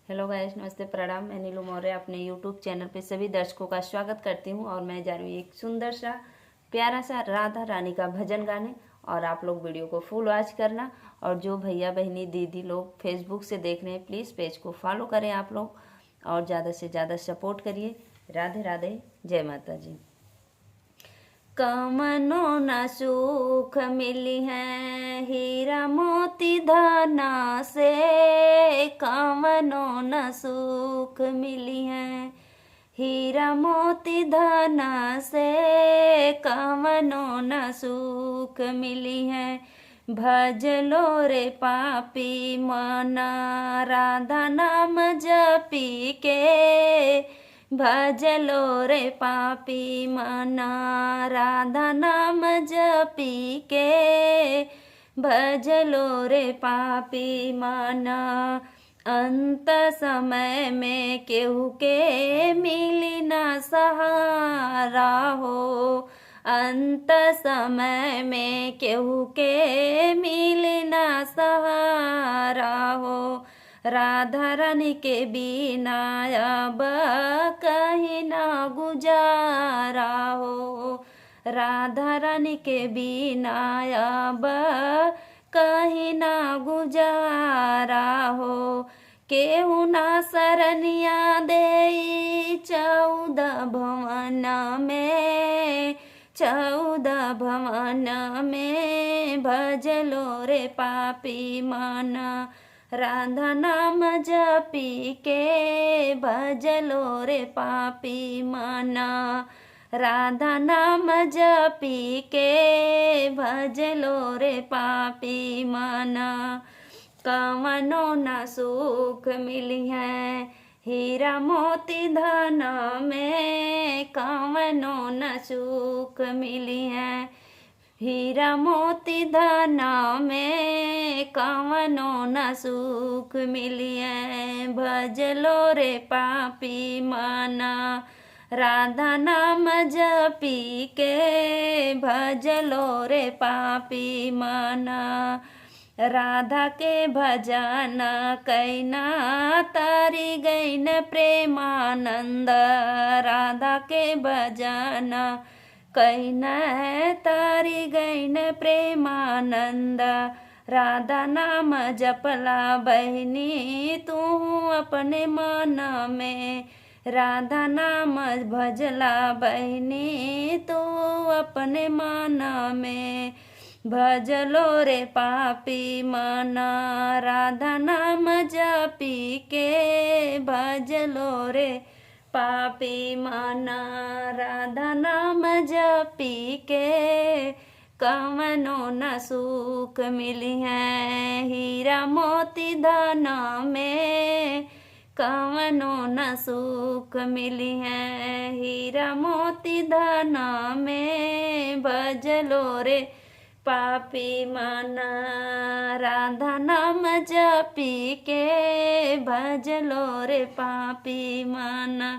Hello guys, नमस्ते, प्रणाम। मैं नीलू मौर्य अपने यूट्यूब चैनल पे सभी दर्शकों का स्वागत करती हूँ। और मैं जा रही हूँ एक सुंदर सा प्यारा सा राधा रानी का भजन गाने। और आप लोग वीडियो को फुल वॉच करना। और जो भैया बहनी दीदी लोग फेसबुक से देख रहे हैं, प्लीज़ पेज को फॉलो करें आप लोग और ज़्यादा से ज़्यादा सपोर्ट करिए। राधे राधे, जय माता जी। कमनो न सुख मिली है हीरा मोती धना से, कमनो न सुख मिली है हीरा मोती धना से, कमनो न सुख मिली है। भज लो रे पापी मना राधा नाम जपी के, भज लो रे पापी मना राधा नाम जपी के, भज लो रे पापी मना। अंत समय में केहू के मिली ना सहारा हो, अंत समय में केहू के मिली ना सहारा हो। राधा रानी के बिना अब कहीं ना गुजारा हो, राधा रानी के बिना अब कहीं ना गुजारा हो। केहू ना शरणिया दे 14 भवन में, 14 भवन में, भज लो रे पापी मना राधा नाम जपी के, भज लो रे पापी मना राधा नाम जपी के, भज लो रे पापी मना। कवनो न सुख मिली है हीरा मोती धन में, कवनो न सुख मिली है हीरा मोती धन में, कवनो न सुख मिली है। भज लो रे पापी मना राधा नाम जपी के, भज लो रे पापी मना। राधा के भजन कैना तारी गैन प्रेमानंद, राधा के भजन कैना तारी गैन प्रेमानंद। राधा नाम जपला बहनी तू अपने मन में, राधा नाम भजला बहनी तू अपने मन में। भज लो रे पापी मना राधा नाम जपी के, भज लो रे पापी मना राधा नाम जपी के, कवनो न सुख मिली है हीरा मोती धन में, कवनो न सुख मिली है हीरा मोती धन में। भज लो रे पापी मना राधा नाम जपी के, भज लो रे पापी मना।